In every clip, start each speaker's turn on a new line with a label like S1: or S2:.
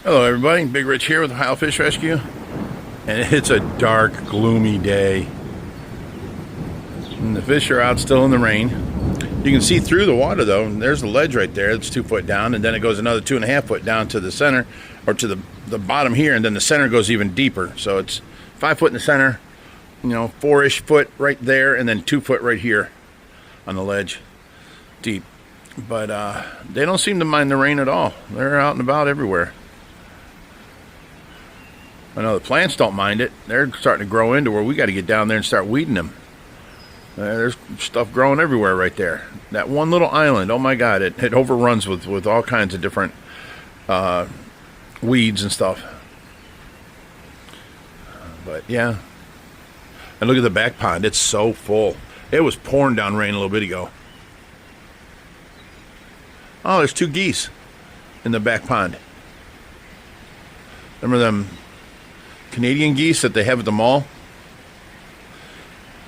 S1: Hello everybody, Big Rich here with Ohio Fish Rescue, and it's a dark, gloomy day. And the fish are out still in the rain. You can see through the water though, and there's a ledge right there. It's 2 foot down, and then it goes another 2.5 foot down to the center, or to the bottom here, and then the center goes even deeper. So it's 5 foot in the center, 4-ish foot right there, and then 2 foot right here on the ledge, deep. But they don't seem to mind the rain at all. They're out and about everywhere. I know the plants don't mind it. They're starting to grow into where we got to get down there and start weeding them. There's stuff growing everywhere right there. That one little island, oh my God, it overruns with all kinds of different weeds and stuff. But yeah. And look at the back pond. It's so full. It was pouring down rain a little bit ago. Oh, there's 2 geese in the back pond. Remember them Canadian geese that they have at the mall?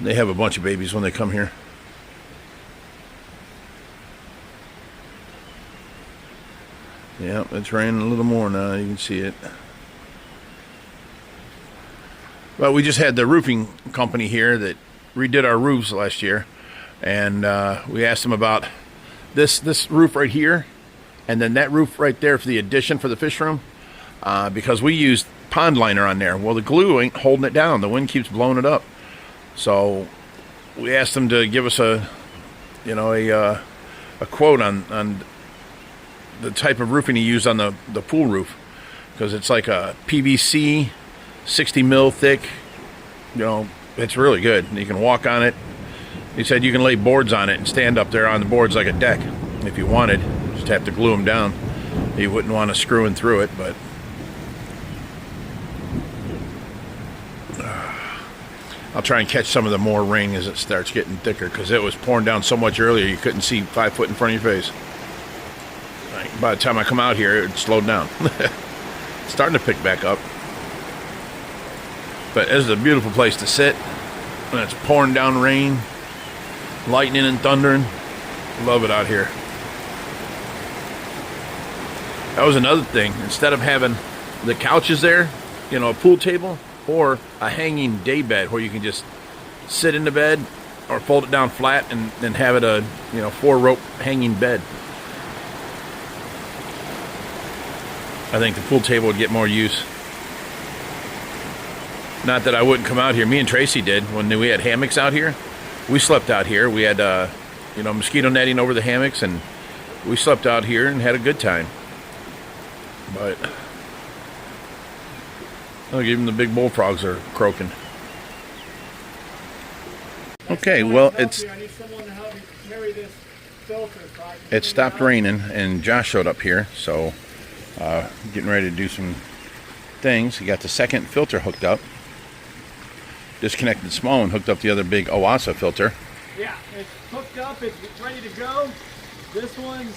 S1: They have a bunch of babies when they come here. Yeah, it's raining a little more now. You can see it. Well, we just had the roofing company here that redid our roofs last year, and we asked them about this roof right here, and then that roof right there for the addition for the fish room, because we used pond liner on there. Well, the glue ain't holding it down. The wind keeps blowing it up. So we asked them to give us a quote on the type of roofing he used on the pool roof, because it's like a PVC 60 mil thick. It's really good. You can walk on it. He said you can lay boards on it and stand up there on the boards like a deck if you wanted. Just have to glue them down. You wouldn't want to screw in through it, but I'll try and catch some of the more rain as it starts getting thicker, because it was pouring down so much earlier you couldn't see 5 foot in front of your face. By the time I come out here, it slowed down. It's starting to pick back up. But this is a beautiful place to sit when it's pouring down rain, lightning and thundering. Love it out here. That was another thing. Instead of having the couches there, a pool table, or a hanging day bed where you can just sit in the bed or fold it down flat and have it a 4-rope hanging bed. I think the pool table would get more use. Not that I wouldn't come out here. Me and Tracy did when we had hammocks out here. We slept out here. We had mosquito netting over the hammocks, and we slept out here and had a good time. But even the big bullfrogs are croaking. Okay, well, it stopped raining, and Josh showed up here, so getting ready to do some things. He got the second filter hooked up. Disconnected the small one, hooked up the other big Owasa filter.
S2: Yeah, it's hooked up, it's ready to go. This one's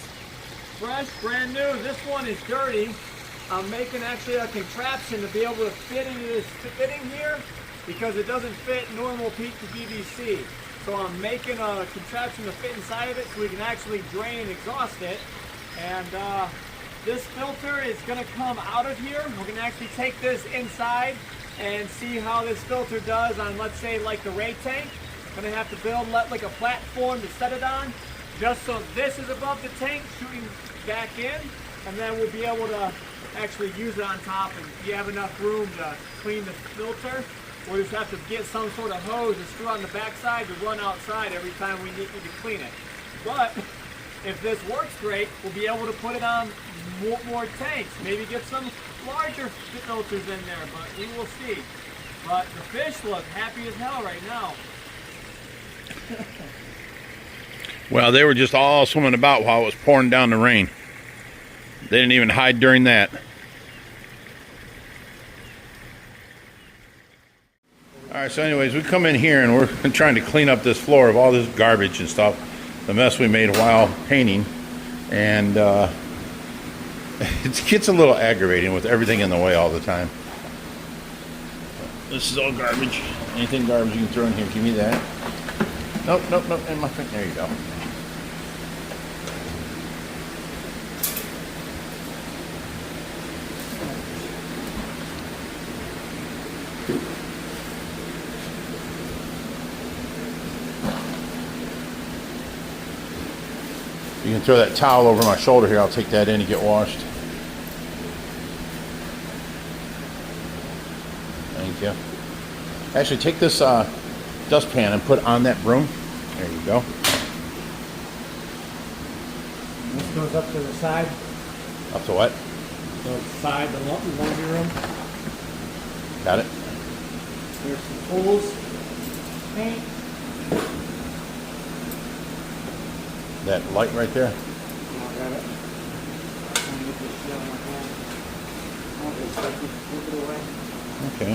S2: fresh, brand new. This one is dirty. I'm making actually a contraption to be able to fit into this fitting here, because it doesn't fit normal PEEK to PVC. So I'm making a contraption to fit inside of it so we can actually drain and exhaust it. And this filter is going to come out of here. We're going to actually take this inside and see how this filter does on, let's say, like the ray tank. I'm going to have to build like a platform to set it on, just so this is above the tank shooting back in, and then we'll be able to actually use it on top. And if you have enough room to clean the filter, we'll just have to get some sort of hose and screw on the backside to run outside every time we need to clean it. But if this works great, we'll be able to put it on more tanks, maybe get some larger filters in there, but we will see. But the fish look happy as hell right now.
S1: Well, they were just all swimming about while it was pouring down the rain. They didn't even hide during that. Alright, so anyways, we come in here and we're trying to clean up this floor of all this garbage and stuff. The mess we made while painting. And it gets a little aggravating with everything in the way all the time. This is all garbage. Anything garbage you can throw in here, give me that. Nope, nope, nope, in my thing. There you go. You can throw that towel over my shoulder here. I'll take that in and get washed. Thank you. Actually, take this dustpan and put it on that broom. There you go.
S2: This goes up to the side.
S1: Up to what?
S2: The side, the laundry room.
S1: Got it.
S2: There's some tools. Paint.
S1: That light right there.
S2: I got it. I'm gonna get this shit on my hand. I'll just move it away.
S1: Okay.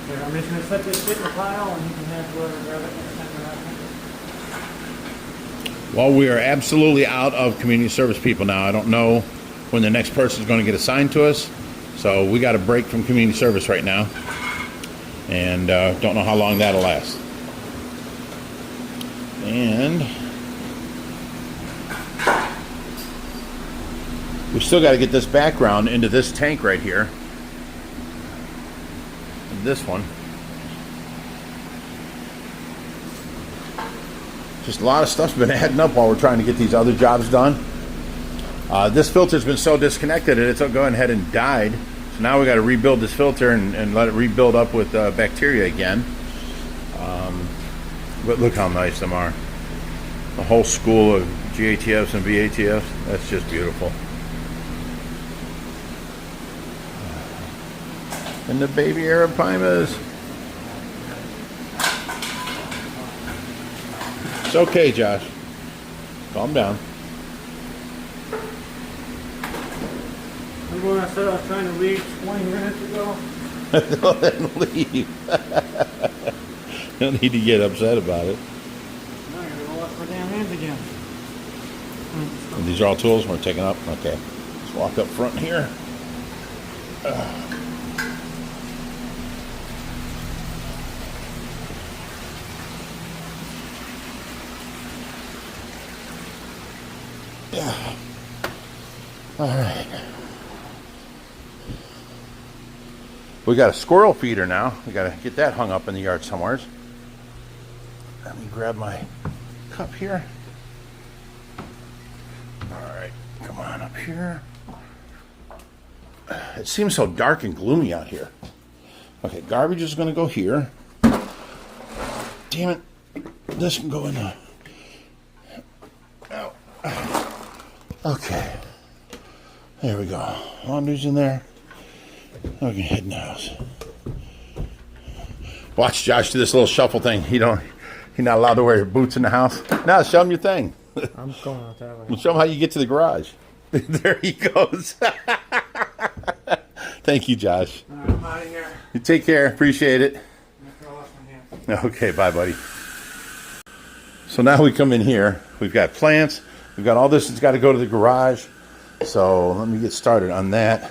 S2: Here, I'm just gonna set this shit in the pile and you can have whoever grab it next time you're out here.
S1: Well, we are absolutely out of community service people now. I don't know when the next person is going to get assigned to us. So we got a break from community service right now. And don't know how long that'll last. And we still got to get this background into this tank right here. And this one. Just a lot of stuff's been adding up while we're trying to get these other jobs done. This filter's been so disconnected that it's going ahead and died. So now we got to rebuild this filter and let it rebuild up with bacteria again. But look how nice them are. A whole school of GATFs and VATFs. That's just beautiful. And the baby arapaimas. It's okay, Josh. Calm down.
S2: Remember when I said I was trying to leave 20 minutes ago?
S1: Then leave. Don't need to get upset about it.
S2: Now I gotta go wash my damn hands again.
S1: And these are all tools we're taking up? Okay. Let's walk up front here. Yeah. All right. We got a squirrel feeder now. We got to get that hung up in the yard somewhere. Let me grab my cup here. All right, come on up here. It seems so dark and gloomy out here. Okay, garbage is going to go here. Damn it. This can go in the... Oh. Okay. There we go. Laundry's in there. We can head in the house. Watch Josh do this little shuffle thing. He's not allowed to wear boots in the house. Now show him your thing.
S2: I'm going out that way.
S1: Well, show him how you get to the garage. There he goes. Thank you, Josh.
S2: All right, I'm out of here.
S1: You take care. Appreciate it.
S2: I'm gonna wash my hands.
S1: Okay, bye, buddy. So now we come in here. We've got plants. We've got all this that's got to go to the garage. So let me get started on that.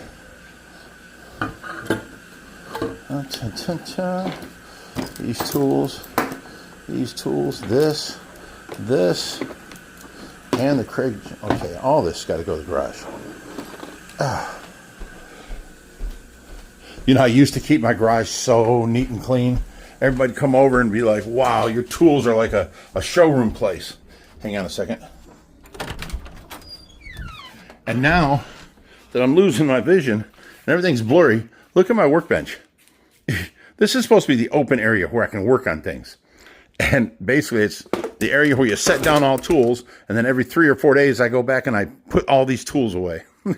S1: These tools, this, and the Craig. Okay, all this got to go to the garage. You know, I used to keep my garage so neat and clean. Everybody'd come over and be like, wow, your tools are like a showroom place. Hang on a second. And now that I'm losing my vision and everything's blurry, look at my workbench. This is supposed to be the open area where I can work on things. And basically it's the area where you set down all tools, and then every 3 or 4 days I go back and I put all these tools away. You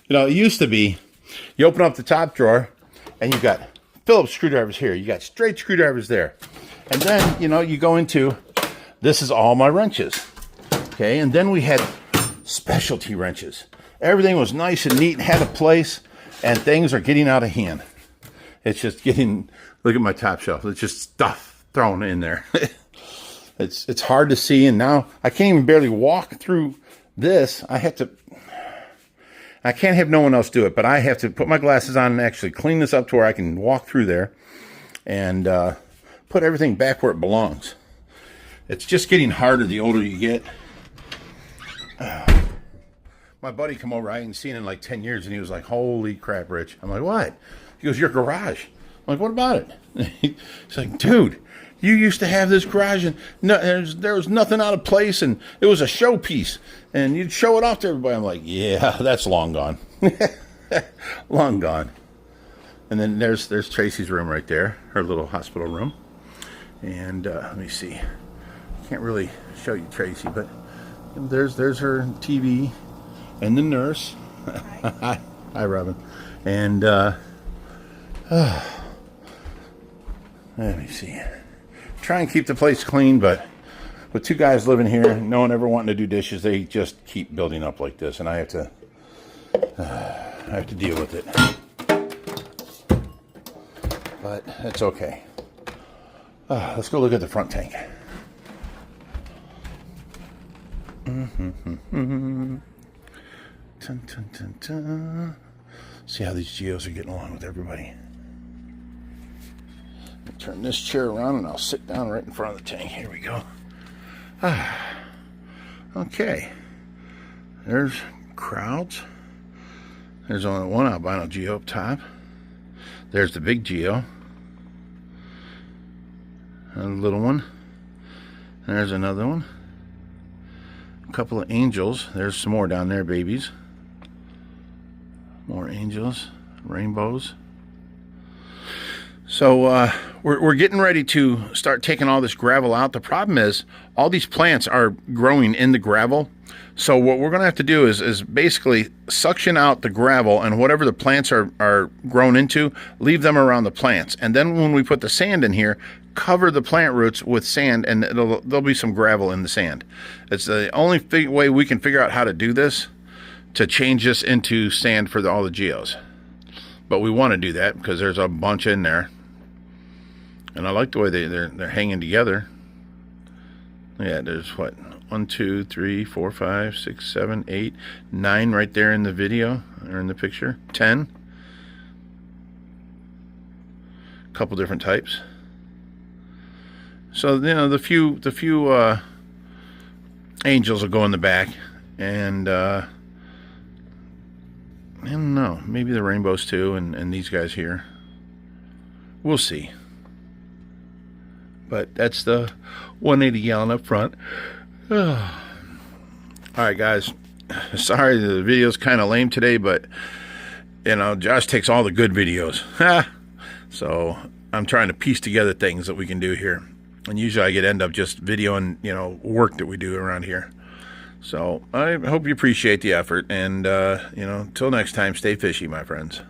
S1: know, it used to be, you open up the top drawer and you've got Phillips screwdrivers here. You got straight screwdrivers there. And then, you know, you go into, this is all my wrenches. Okay, and then we had specialty wrenches. Everything was nice and neat, had a place, and things are getting out of hand. It's just getting, look at my top shelf. It's just stuff thrown in there. It's hard to see, and now I can't even barely walk through this. I can't have no one else do it, but I have to put my glasses on and actually clean this up to where I can walk through there and put everything back where it belongs. It's just getting harder the older you get. My buddy come over, I hadn't seen him in like 10 years, and he was like, holy crap, Rich. I'm like, what? He goes, your garage. I'm like, what about it? He's like, dude, you used to have this garage, and no, there was nothing out of place, and it was a showpiece, and you'd show it off to everybody. I'm like, yeah, that's long gone. Long gone. And then there's Tracy's room right there, her little hospital room. And let me see. Can't really show you Tracy, but there's her TV and the nurse. Hi, Robin. And let me see. Try and keep the place clean, but with 2 guys living here, no one ever wanting to do dishes, they just keep building up like this, and I have to deal with it. But it's okay. Let's go look at the front tank. Dun, dun, dun, dun. See how these geos are getting along with everybody. I'll turn this chair around and I'll sit down right in front of the tank. Here we go. Okay. There's crowds. There's only one albino geo up top. There's the big geo. A little one. There's another one. A couple of angels. There's some more down there, babies. More angels. Rainbows. So we're getting ready to start taking all this gravel out. The problem is all these plants are growing in the gravel. So what we're going to have to do is basically suction out the gravel, and whatever the plants are grown into, leave them around the plants. And then when we put the sand in here, cover the plant roots with sand, and there'll be some gravel in the sand. It's the only way we can figure out how to do this, to change this into sand for all the geos. But we want to do that because there's a bunch in there. And I like the way they're hanging together. Yeah, there's what? 1, 2, 3, 4, 5, 6, 7, 8, 9 right there in the video or in the picture. 10. A couple different types. So you know the few angels will go in the back, and I don't know, maybe the rainbows too, and these guys here. We'll see. But that's the 180 gallon up front. All right, guys. Sorry the video's kind of lame today, but you know, Josh takes all the good videos. So I'm trying to piece together things that we can do here. And usually I end up just videoing, you know, work that we do around here. So I hope you appreciate the effort. And, you know, until next time, stay fishy, my friends.